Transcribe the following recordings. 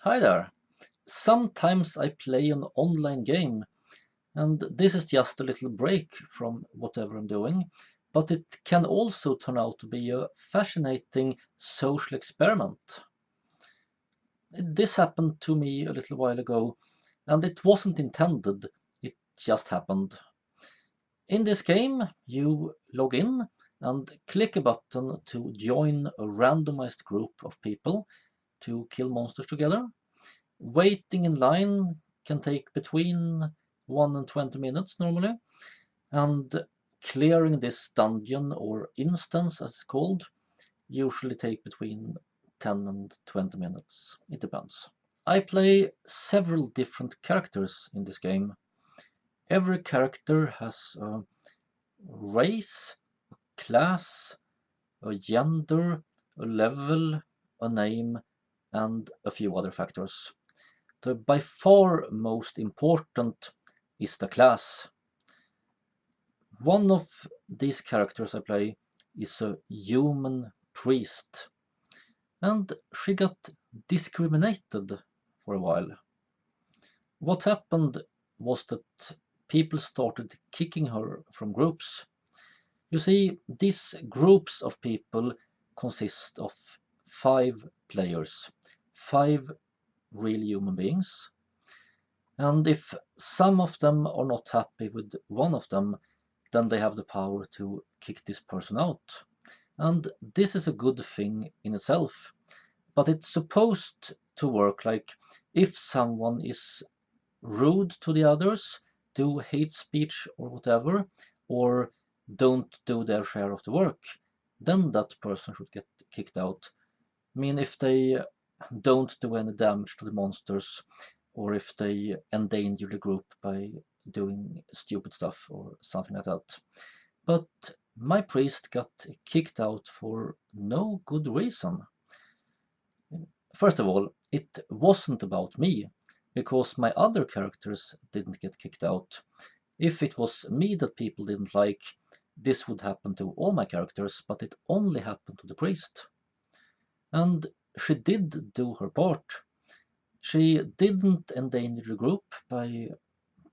Hi there. Sometimes I play an online game, and this is just a little break from whatever I'm doing, but it can also turn out to be a fascinating social experiment. This happened to me a little while ago, and it wasn't intended, it just happened. In this game, you log in and click a button to join a randomized group of people to kill monsters together. Waiting in line can take between 1 and 20 minutes normally, and clearing this dungeon or instance as it's called usually take between 10 and 20 minutes. It depends. I play several different characters in this game. Every character has a race, class, a gender, a level, a name, and a few other factors. The by far most important is the class. One of these characters I play is a human priest, and she got discriminated for a while. What happened was that people started kicking her from groups. You see, these groups of people consist of 5 players, 5 real human beings. And if some of them are not happy with one of them, then they have the power to kick this person out. And this is a good thing in itself. But it's supposed to work like if someone is rude to the others, do hate speech or whatever, or don't do their share of the work, then that person should get kicked out. I mean, if they don't do any damage to the monsters, or if they endanger the group by doing stupid stuff or something like that. But my priest got kicked out for no good reason. First of all, it wasn't about me, because my other characters didn't get kicked out. If it was me that people didn't like, this would happen to all my characters, but it only happened to the priest. And she did do her part. She didn't endanger the group by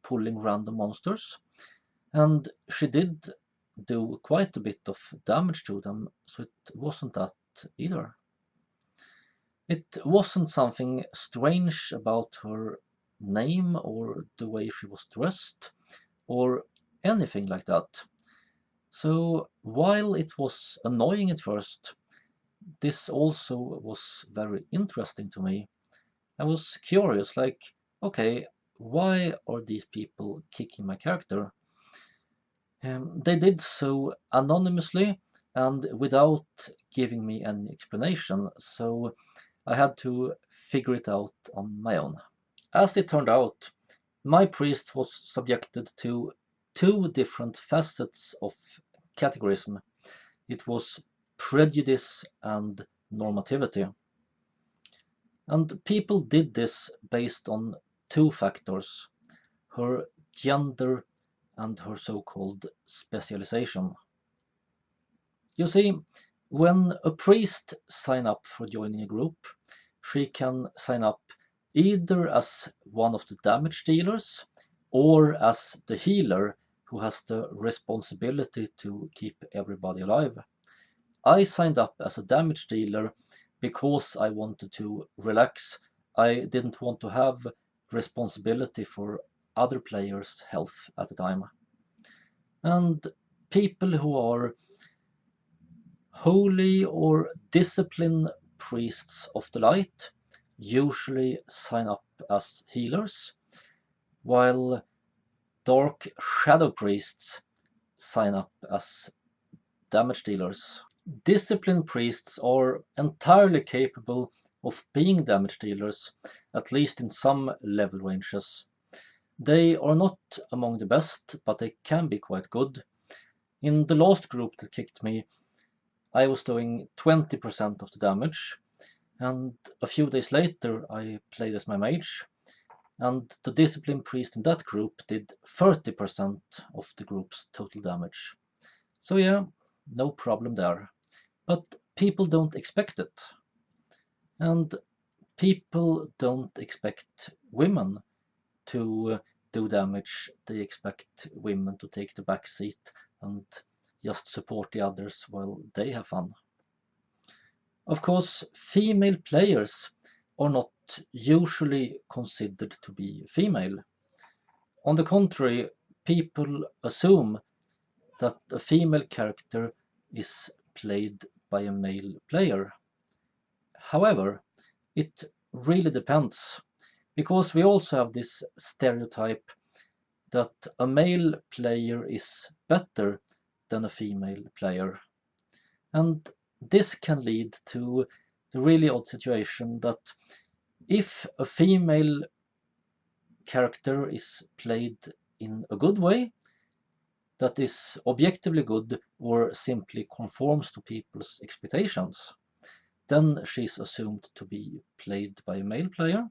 pulling random monsters, and she did do quite a bit of damage to them, so it wasn't that either. It wasn't something strange about her name or the way she was dressed or anything like that. So while it was annoying at first, this also was very interesting to me. I was curious, like, okay, why are these people kicking my character? They did so anonymously and without giving me any explanation, so I had to figure it out on my own. As it turned out, my priest was subjected to 2 different facets of categorism. It was prejudice and normativity. And people did this based on 2 factors: her gender and her so-called specialization. You see, when a priest signs up for joining a group, she can sign up either as one of the damage dealers or as the healer who has the responsibility to keep everybody alive. I signed up as a damage dealer because I wanted to relax. I didn't want to have responsibility for other players' health at the time. And people who are holy or discipline priests of the light usually sign up as healers, while dark shadow priests sign up as damage dealers. Discipline priests are entirely capable of being damage dealers, at least in some level ranges. They are not among the best, but they can be quite good. In the last group that kicked me, I was doing 20% of the damage, and a few days later I played as my mage, and the discipline priest in that group did 30% of the group's total damage. So yeah, no problem there. But people don't expect it. And People don't expect women to do damage. They expect women to take the back seat and just support the others while they have fun. Of course, female players are not usually considered to be female. On the contrary, people assume that a female character is played by a male player. However, it really depends, because we also have this stereotype that a male player is better than a female player. And this can lead to the really odd situation that if a female character is played in a good way, that is objectively good or simply conforms to people's expectations, then she's assumed to be played by a male player.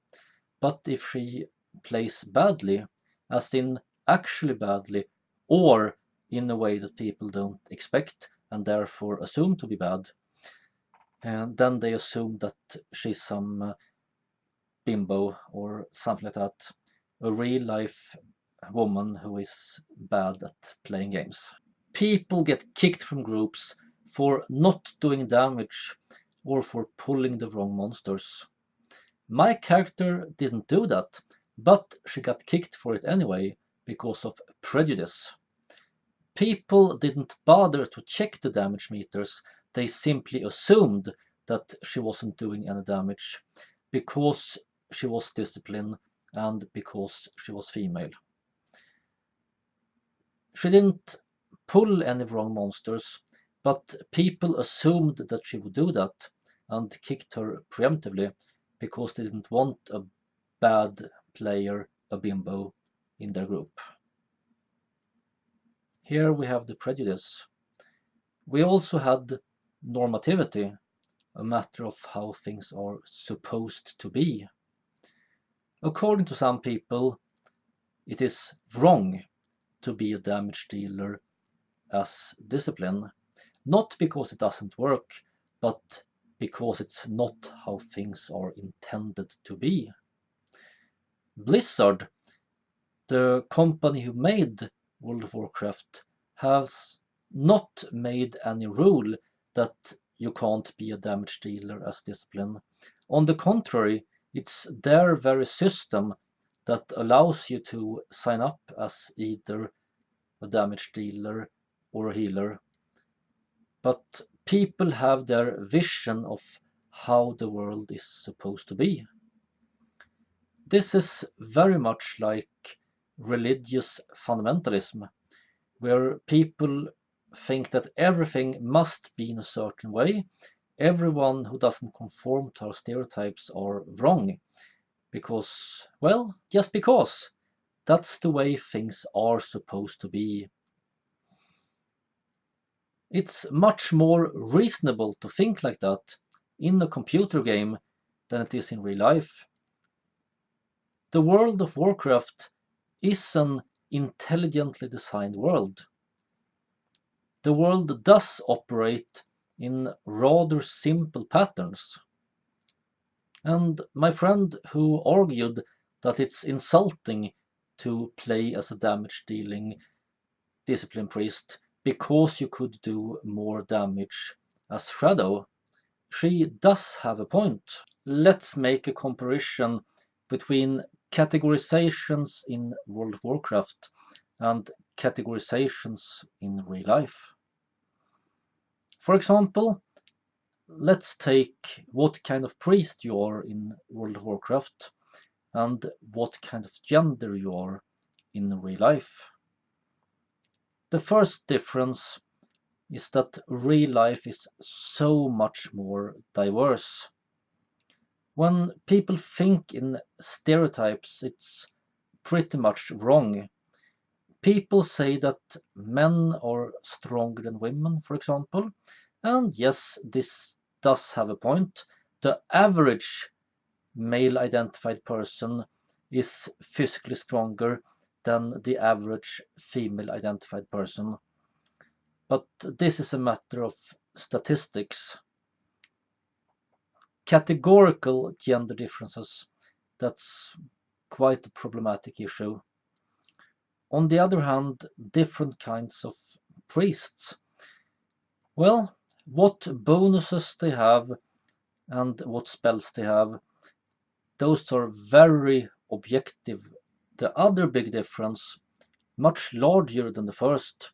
But if she plays badly, as in actually badly, or in a way that people don't expect and therefore assume to be bad, and then they assume that she's some bimbo or something like that, a real life woman who is bad at playing games. People get kicked from groups for not doing damage or for pulling the wrong monsters. My character didn't do that, but she got kicked for it anyway because of Prejudice. People didn't bother to check the damage meters, they simply assumed that she wasn't doing any damage because she was Discipline and because she was female. She didn't pull any wrong monsters, but people assumed that she would do that and kicked her preemptively because they didn't want a bad player, a bimbo, in their group. Here we have the Prejudice. We also had Normativity, a matter of how things are supposed to be. According to some people, it is wrong to be a damage dealer as Discipline, not because it doesn't work, but because it's not how things are intended to be. Blizzard, the company who made World of Warcraft, has not made any rule that you can't be a damage dealer as Discipline. On the contrary, it's their very system that allows you to sign up as either a damage dealer or a healer. But people have their vision of how the world is supposed to be. This is very much like religious fundamentalism, where people think that everything must be in a certain way. Everyone who doesn't conform to our stereotypes are wrong, because, well, just because. That's the way things are supposed to be. It's much more reasonable to think like that in a computer game than it is in real life. The world of Warcraft is an intelligently designed world. The world does operate in rather simple patterns. And my friend who argued that it's insulting to play as a damage dealing Discipline Priest because you could do more damage as Shadow, she does have a point. Let's make a comparison between categorizations in World of Warcraft and categorizations in real life. For example, let's take what kind of priest you are in World of Warcraft and what kind of gender you are in real life. The first difference is that real life is so much more diverse. When people think in stereotypes, it's pretty much wrong. People say that men are stronger than women, for example, and yes, this does have a point. The average male identified person is physically stronger than the average female identified person. But this is a matter of statistics. categorical gender differences, that's quite a problematic issue. On the other hand, different kinds of priests, well, what bonuses they have and what spells they have, those are very objective. The other big difference, much larger than the first,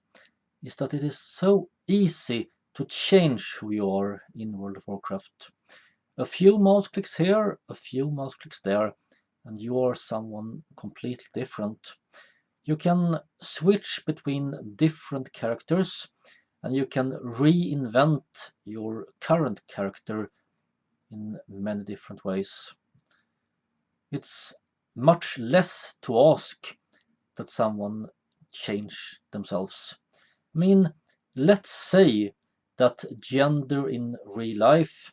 is that it is so easy to change who you are in World of Warcraft. A few mouse clicks here, a few mouse clicks there, and you are someone completely different. You can switch between different characters, and you can reinvent your current character in many different ways. It's much less to ask that someone change themselves. I mean, let's say that gender in real life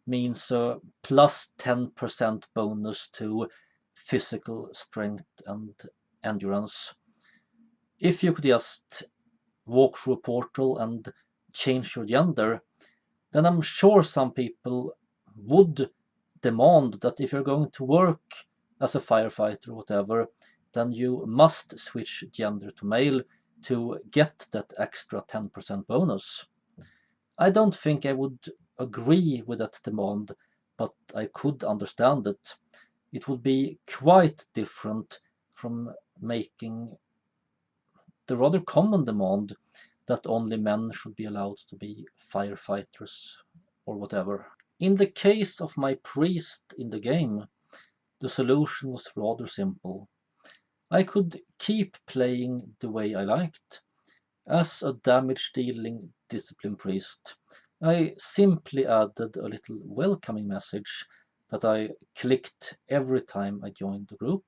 means a plus 10% bonus to physical strength and endurance. If you could just walk through a portal and change your gender, then I'm sure some people would demand that if you're going to work as a firefighter or whatever, then you must switch gender to male to get that extra 10% bonus. I don't think I would agree with that demand, but I could understand it. It would be quite different from making the rather common demand that only men should be allowed to be firefighters or whatever. In the case of my priest in the game, the solution was rather simple. I could keep playing the way I liked, as a damage-dealing Discipline Priest. I simply added a little welcoming message that I clicked every time I joined the group,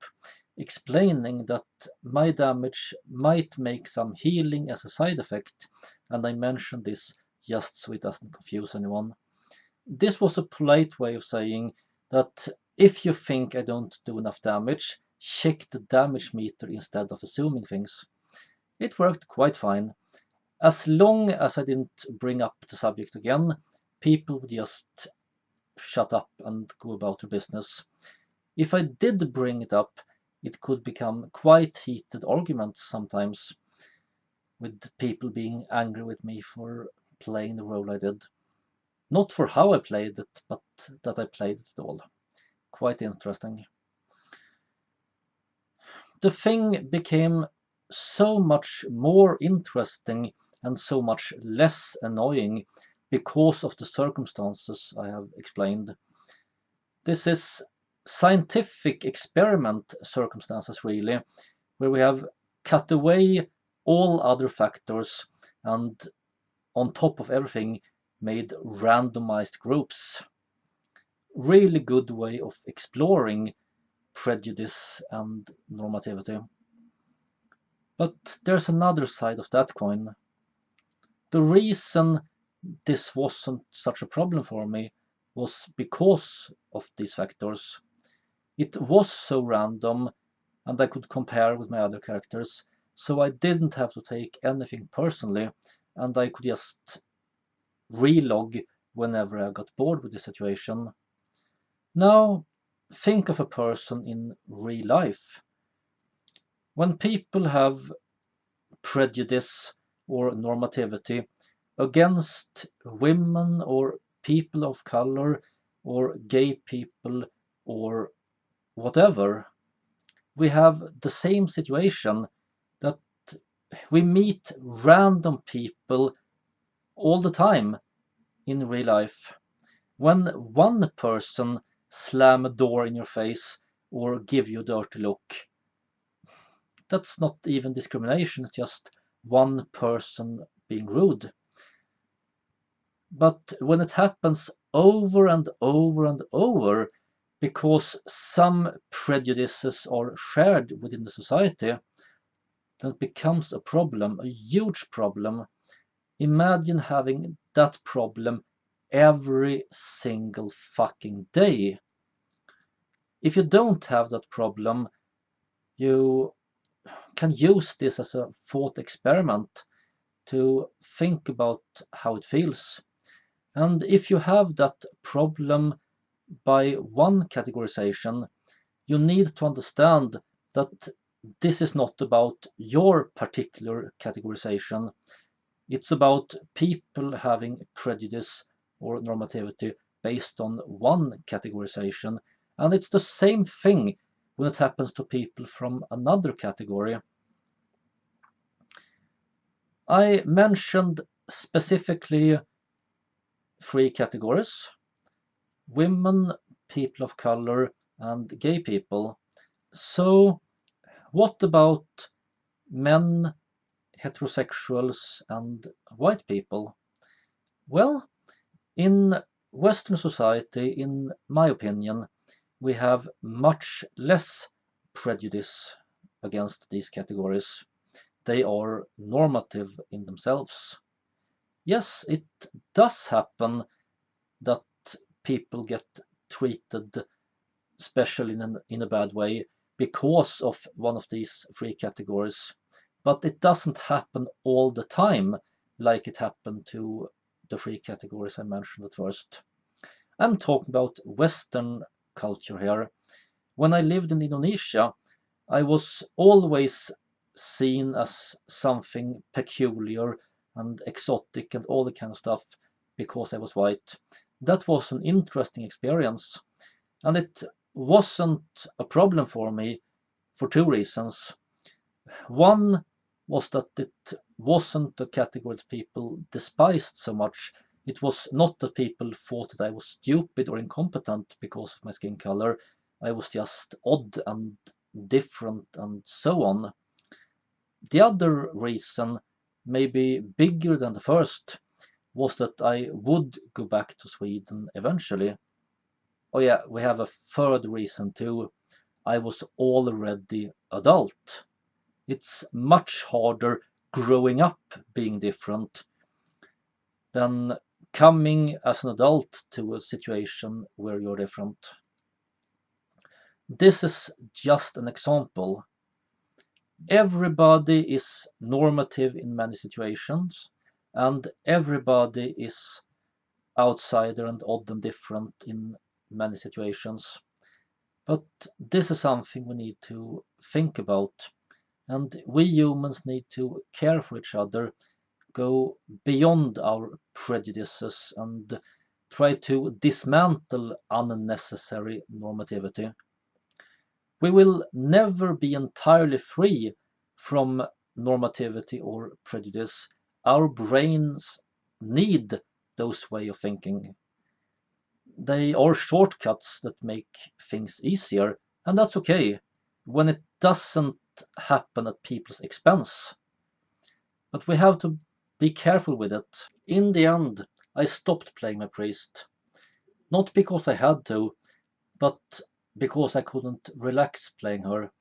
explaining that my damage might make some healing as a side effect, and I mentioned this just so it doesn't confuse anyone. This was a polite way of saying that if you think I don't do enough damage, check the damage meter instead of assuming things. It worked quite fine. As long as I didn't bring up the subject again, people would just shut up and go about their business. If I did bring it up, it could become quite heated arguments sometimes, with people being angry with me for playing the role I did. Not for how I played it, but that I played it at all. Quite interesting. The thing became so much more interesting and so much less annoying because of the circumstances I have explained. This is scientific experiment circumstances, really, where we have cut away all other factors and, on top of everything, made randomized groups. Really good way of exploring prejudice and normativity. But there's another side of that coin. The reason this wasn't such a problem for me was because of these factors. It was so random, and I could compare with my other characters, so I didn't have to take anything personally, and I could just relog whenever I got bored with the situation. Now, think of a person in real life. When people have prejudice or normativity against women or people of color or gay people or whatever, we have the same situation, that we meet random people all the time in real life. When one person slam a door in your face or give you a dirty look, that's not even discrimination, it's just one person being rude. But when it happens over and over and over, because some prejudices are shared within the society, then it becomes a problem, a huge problem. Imagine having that problem every single fucking day. If you don't have that problem, you can use this as a thought experiment to think about how it feels. And if you have that problem by one categorization, you need to understand that this is not about your particular categorization. It's about people having prejudice or normativity based on one categorization. And it's the same thing when it happens to people from another category. I mentioned specifically three categories: women, people of color, and gay people. So, what about men, heterosexuals, and white people? Well, in Western society, in my opinion, we have much less prejudice against these categories. They are normative in themselves. Yes, it does happen that people get treated especially in a bad way because of one of these three categories, but it doesn't happen all the time like it happened to the three categories I mentioned at first. I'm talking about Western culture here. When I lived in Indonesia, I was always seen as something peculiar and exotic and all the kind of stuff because I was white. That was an interesting experience, and it wasn't a problem for me for two reasons. One was that it wasn't a category that people despised so much. It was not that people thought that I was stupid or incompetent because of my skin color. I was just odd and different and so on. The other reason, maybe bigger than the first, was that I would go back to Sweden eventually. Oh yeah, we have a third reason too. I was already adult. It's much harder growing up being different than coming as an adult to a situation where you're different. This is just an example. Everybody is normative in many situations, and everybody is outsider and odd and different in many situations. But this is something we need to think about, and we humans need to care for each other, go beyond our prejudices, and try to dismantle unnecessary normativity. We will never be entirely free from normativity or prejudice. Our brains need those way of thinking. They are shortcuts that make things easier, and that's okay when it doesn't happen at people's expense. But we have to be careful with it. In the end, I stopped playing my priest. Not because I had to, but because I couldn't relax playing her.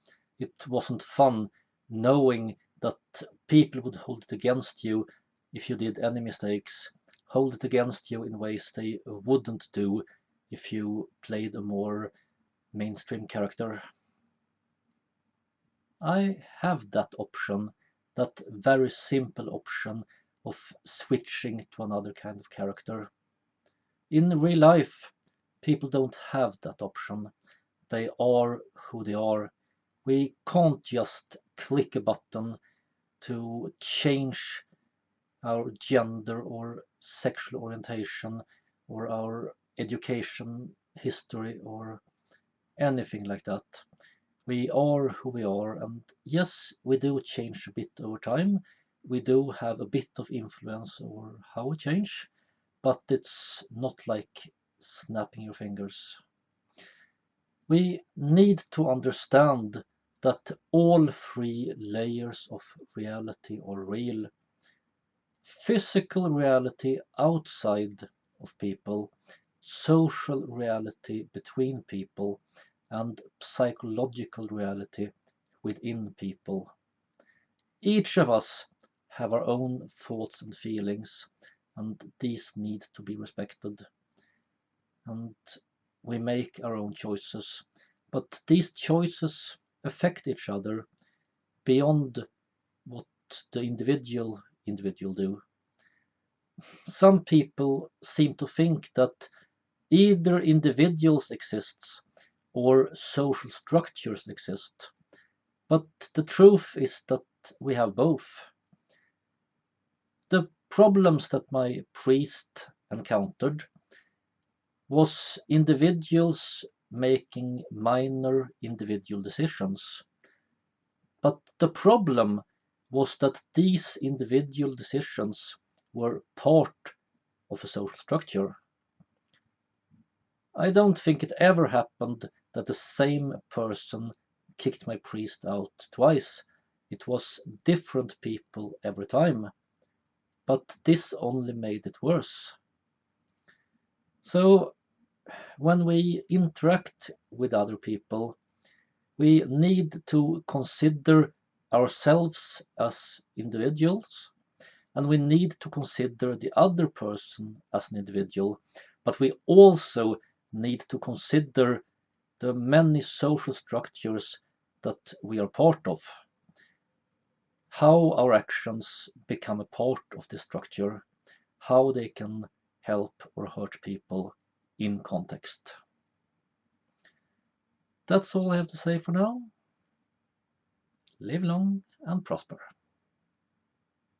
It wasn't fun knowing that people would hold it against you if you did any mistakes, hold it against you in ways they wouldn't do if you played a more mainstream character. I have that option, that very simple option of switching to another kind of character. In real life, people don't have that option. They are who they are. We can't just click a button to change our gender or sexual orientation or our education history or anything like that. We are who we are, and yes, we do change a bit over time. We do have a bit of influence over how we change, but it's not like snapping your fingers. We need to understand that all three layers of reality are real. Physical reality outside of people, social reality between people, and psychological reality within people. Each of us have our own thoughts and feelings, and these need to be respected. And we make our own choices, but these choices affect each other beyond what the individual do. Some people seem to think that Either individuals exist or social structures exist. But the truth is that we have both. The problems that my priest encountered was individuals making minor individual decisions. But the problem was that these individual decisions were part of a social structure. I don't think it ever happened that the same person kicked my priest out twice. It was different people every time. But this only made it worse. So when we interact with other people, we need to consider ourselves as individuals, and we need to consider the other person as an individual, but we also need to consider the many social structures that we are part of, how our actions become a part of this structure, how they can help or hurt people in context. That's all I have to say for now. Live long and prosper.